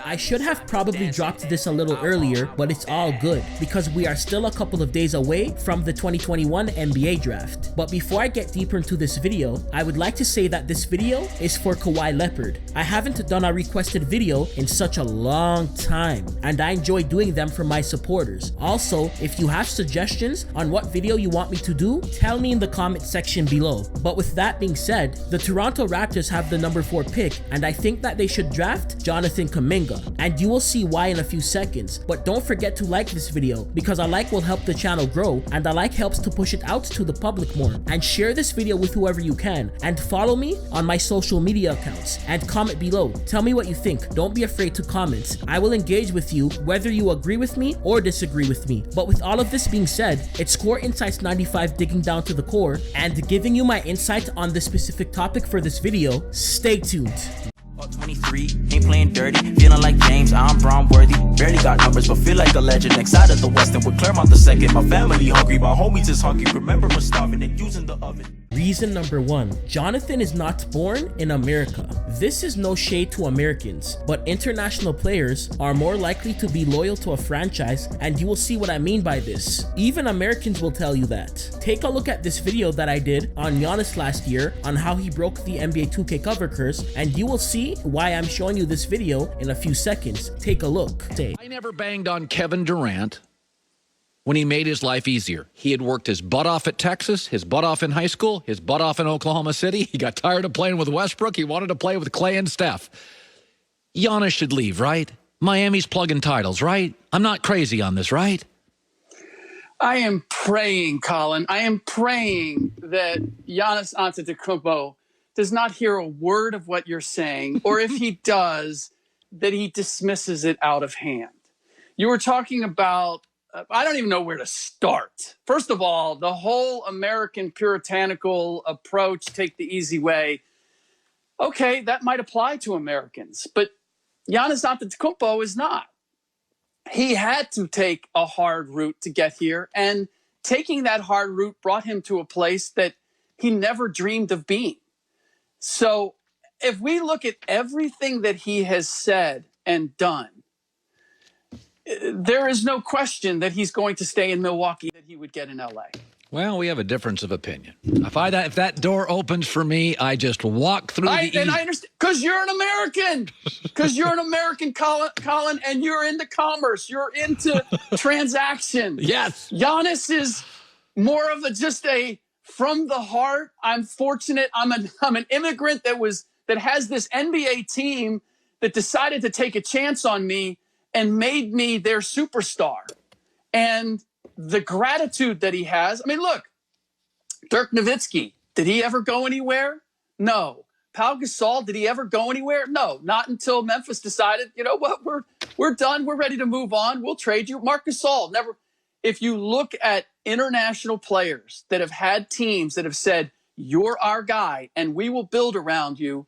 I should have probably dropped this a little earlier, but it's all good because we are still a couple of days away from the 2021 NBA draft. But before I get deeper into this video, I would like to say that this video is for Kawhi Leopard. I haven't done a requested video in such a long time, and I enjoy doing them for my supporters. Also, if you have suggestions on what video you want me to do, tell me in the comment section below. But with that being said, the Toronto Raptors have the number 4 pick, and I think that they should draft Jonathan Kuminga, and you will see why in a few seconds. But don't forget to like this video because a like will help the channel grow, and a like helps to push it out to the public more. And share this video with whoever you can, and follow me on my social media accounts, and comment below. Tell me what you think. Don't be afraid to comment. I will engage with you whether you agree with me or disagree with me. But with all of this being said, it's Core Insights 95 digging down to the core and giving you my insight on this specific topic for this video. Stay tuned. 23, ain't playing dirty, feeling like James, I'm Brown worthy. Barely got numbers, but feel like a legend. Next side of the West, and with Claremont the second. My family hungry, my homies is hungry. Remember we're starving and using the oven. Reason number 1, Jonathan is not born in America. This is no shade to Americans, but international players are more likely to be loyal to a franchise, and you will see what I mean by this. Even Americans will tell you that. Take a look at this video that I did on Giannis last year on how he broke the NBA 2K cover curse, and you will see why I'm showing you this video in a few seconds. Take a look. I never banged on Kevin Durant when he made his life easier. He had worked his butt off at Texas, his butt off in high school, his butt off in Oklahoma City. He got tired of playing with Westbrook. He wanted to play with Clay and Steph. Giannis should leave, right? Miami's plugging titles, right? I'm not crazy on this, right? I am praying, Colin. I am praying that Giannis Antetokounmpo does not hear a word of what you're saying, or if he does, that he dismisses it out of hand. You were talking about, I don't even know where to start. First of all, the whole American puritanical approach, take the easy way. Okay, that might apply to Americans, but Giannis Antetokounmpo is not. He had to take a hard route to get here, and taking that hard route brought him to a place that he never dreamed of being. So if we look at everything that he has said and done, there is no question that he's going to stay in Milwaukee, that he would get in LA. Well, we have a difference of opinion. If that door opens for me, I just walk through And I understand, because you're an American. Because you're an American, Colin, and you're into commerce. You're into transactions. Yes. Giannis is more of just a from the heart. I'm fortunate. I'm an immigrant that has this NBA team that decided to take a chance on me and made me their superstar. And the gratitude that he has. I mean, look, Dirk Nowitzki, did he ever go anywhere? No. Pau Gasol, did he ever go anywhere? No, not until Memphis decided, you know what, we're done. We're ready to move on. We'll trade you. Marc Gasol, never. If you look at international players that have had teams that have said, you're our guy and we will build around you,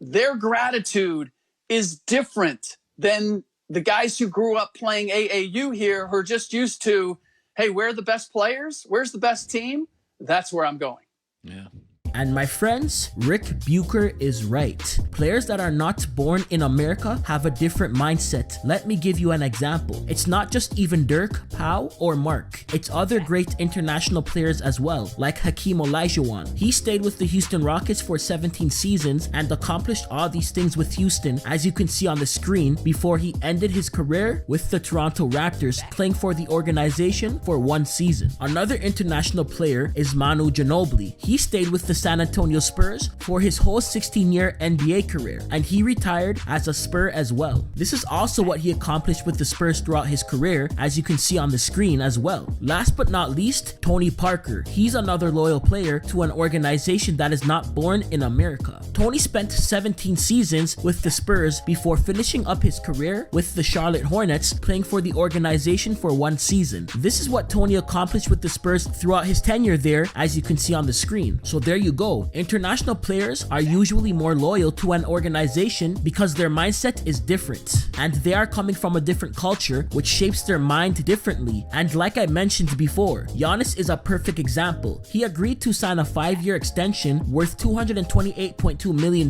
their gratitude is different than the guys who grew up playing AAU here who are just used to, hey, where are the best players? Where's the best team? That's where I'm going. Yeah. And my friends, Rick Boucher is right. Players that are not born in America have a different mindset. Let me give you an example. It's not just even Dirk, Pau, or Mark. It's other great international players as well, like Hakeem Olajuwon. He stayed with the Houston Rockets for 17 seasons and accomplished all these things with Houston, as you can see on the screen, before he ended his career with the Toronto Raptors, playing for the organization for 1 season. Another international player is Manu Ginobili. He stayed with the San Antonio Spurs for his whole 16-year NBA career, and he retired as a Spur as well. This is also what he accomplished with the Spurs throughout his career, as you can see on the screen as well. Last but not least, Tony Parker. He's another loyal player to an organization that is not born in America. Tony spent 17 seasons with the Spurs before finishing up his career with the Charlotte Hornets, playing for the organization for 1 season. This is what Tony accomplished with the Spurs throughout his tenure there, as you can see on the screen. So there you go. International players are usually more loyal to an organization because their mindset is different, and they are coming from a different culture which shapes their mind differently. And like I mentioned before, Giannis is a perfect example. He agreed to sign a 5-year extension worth $228.2 million,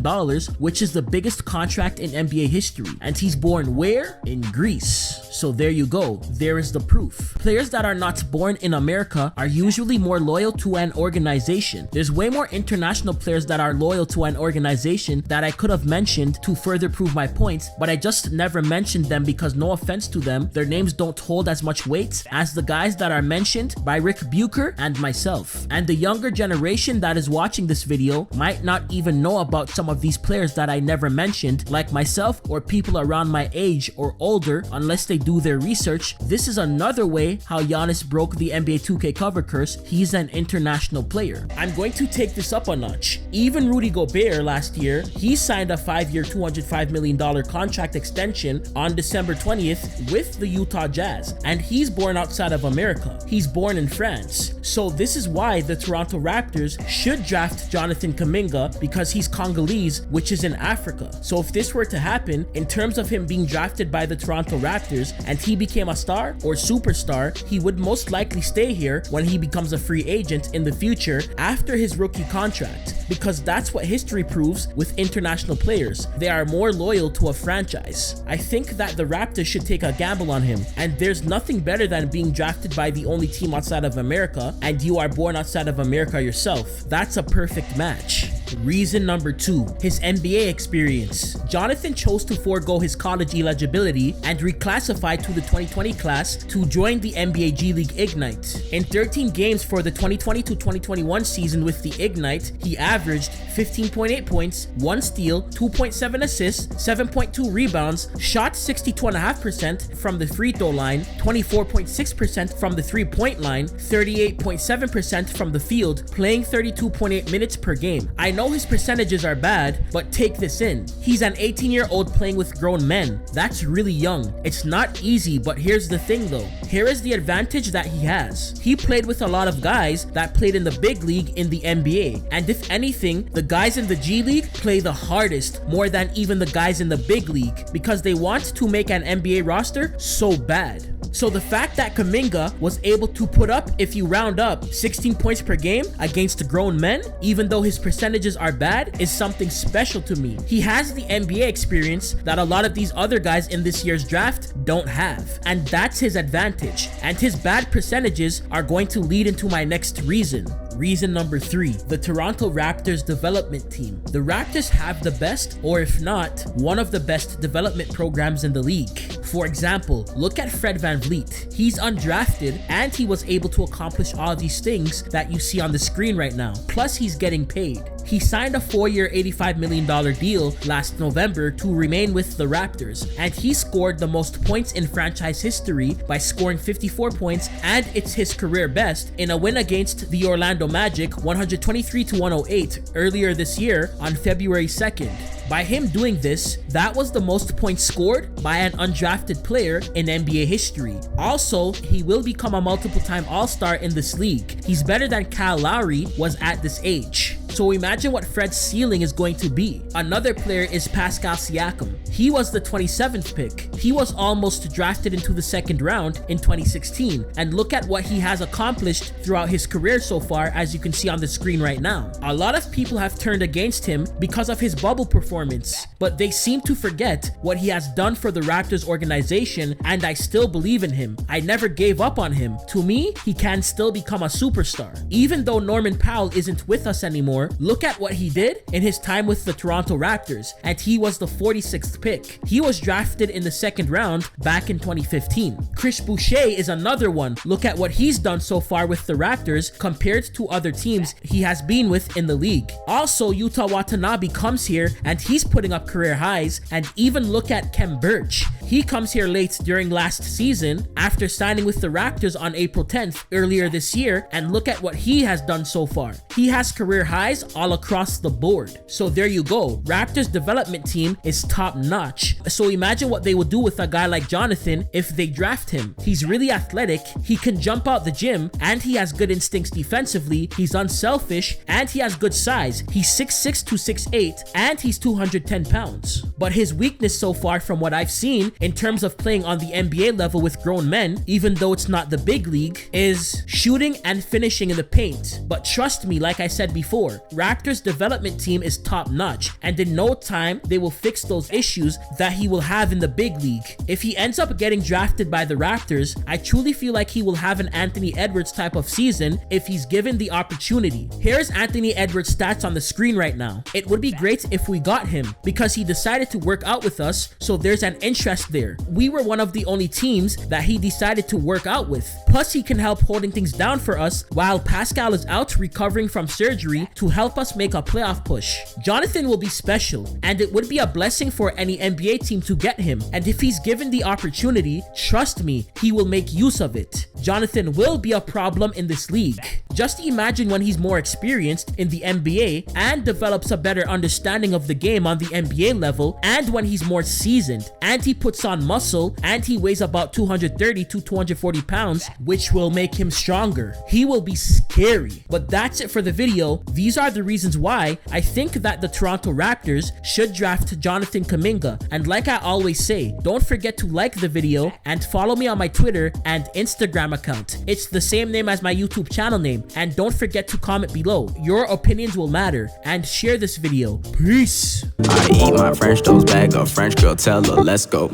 which is the biggest contract in NBA history. And he's born where? In Greece. So there you go. There is the proof. Players that are not born in America are usually more loyal to an organization. There's way more international players that are loyal to an organization that I could have mentioned to further prove my points, but I just never mentioned them because, no offense to them, their names don't hold as much weight as the guys that are mentioned by Rick Boucher and myself. And the younger generation that is watching this video might not even know about some of these players that I never mentioned, like myself or people around my age or older, unless they do their research. This is another way how Giannis broke the NBA 2K cover curse. He's an international player. I'm going to take this up a notch. Even Rudy Gobert last year, he signed a 5-year $205 million contract extension on December 20th with the Utah Jazz, and he's born outside of America. He's born in France. So this is why the Toronto Raptors should draft Jonathan Kuminga, because he's Congolese, which is in Africa. So if this were to happen, in terms of him being drafted by the Toronto Raptors and he became a star or superstar, he would most likely stay here when he becomes a free agent in the future after his rookie contract, because that's what history proves with international players. They are more loyal to a franchise. I think that the Raptors should take a gamble on him, and there's nothing better than being drafted by the only team outside of America and you are born outside of America yourself. That's a perfect match. Reason number 2, his NBA experience. Jonathan chose to forego his college eligibility and reclassified to the 2020 class to join the NBA G League Ignite. In 13 games for the 2020 to 2021 season with the Ignite, he averaged 15.8 points, 1 steal, 2.7 assists, 7.2 rebounds, shot 62.5% from the free throw line, 24.6% from the 3-point line, 38.7% from the field, playing 32.8 minutes per game. I know his percentages are bad, but take this in. He's an 18-year-old playing with grown men. That's really young. It's not easy, but here's the thing though. Here is the advantage that he has. He played with a lot of guys that played in the big league in the NBA. And if anything, the guys in the G League play the hardest, more than even the guys in the big league, because they want to make an NBA roster so bad. So the fact that Kuminga was able to put up, if you round up, 16 points per game against grown men, even though his percentages are bad, is something special to me. He has the NBA experience that a lot of these other guys in this year's draft don't have, and that's his advantage. And his bad percentages are going to lead into my next reason. Reason number 3, the Toronto Raptors development team. The Raptors have the best, or if not, one of the best development programs in the league. For example, look at Fred VanVleet. He's undrafted and he was able to accomplish all these things that you see on the screen right now. Plus, he's getting paid. He signed a 4-year $85 million deal last November to remain with the Raptors, and he scored the most points in franchise history by scoring 54 points, and it's his career best in a win against the Orlando Magic 123-108 earlier this year on February 2nd. By him doing this, that was the most points scored by an undrafted player in NBA history. Also, he will become a multiple-time All-Star in this league. He's better than Kyle Lowry was at this age. So imagine what Fred's ceiling is going to be. Another player is Pascal Siakam. He was the 27th pick. He was almost drafted into the 2nd round in 2016. And look at what he has accomplished throughout his career so far, as you can see on the screen right now. A lot of people have turned against him because of his bubble performance, but they seem to forget what he has done for the Raptors organization, and I still believe in him. I never gave up on him. To me, he can still become a superstar. Even though Norman Powell isn't with us anymore, look at what he did in his time with the Toronto Raptors, and he was the 46th pick. He was drafted in the 2nd round back in 2015. Chris Boucher is another one. Look at what he's done so far with the Raptors compared to other teams he has been with in the league. Also, Yuta Watanabe comes here and he's putting up career highs, and even look at Kem Birch. He comes here late during last season after signing with the Raptors on April 10th earlier this year, and look at what he has done so far. He has career highs all across the board. So there you go. Raptors development team is top notch. So imagine what they would do with a guy like Jonathan if they draft him. He's really athletic, he can jump out the gym, and he has good instincts defensively, he's unselfish, and he has good size. He's 6'6" to 6'8", and he's 210 pounds. But his weakness so far from what I've seen in terms of playing on the NBA level with grown men, even though it's not the big league, is shooting and finishing in the paint. But trust me, like I said before, Raptors development team is top notch, and in no time they will fix those issues that he will have in the big league. If he ends up getting drafted by the Raptors, I truly feel like he will have an Anthony Edwards type of season if he's given the opportunity. Here's Anthony Edwards' stats on the screen right now. It would be great if we got him because he decided to work out with us, so there's an interest there. We were one of the only teams that he decided to work out with. Plus, he can help holding things down for us while Pascal is out recovering from surgery to help us make a playoff push. Jonathan will be special, and it would be a blessing for any NBA team to get him, and if he's given the opportunity, trust me, he will make use of it. Jonathan will be a problem in this league. Just imagine when he's more experienced in the NBA and develops a better understanding of the game on the NBA level, and when he's more seasoned and he puts on muscle and he weighs about 230 to 240 pounds, which will make him stronger. He will be scary. But that's it for the video. These are the reasons why I think that the Toronto Raptors should draft Jonathan Kuminga. And like I always say, don't forget to like the video and follow me on my Twitter and Instagram account. It's the same name as my YouTube channel name. And don't forget to comment below. Your opinions will matter. And share this video. Peace. I eat my French toast, bag of French girl, tell her let's go.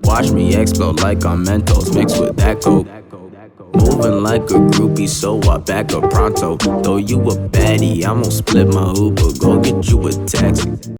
Watch me explode like I'm Mentos mixed with that coke. Moving like a groupie, so I back up pronto. Though you a baddie, I'm gonna split my Uber, go get you a taxi.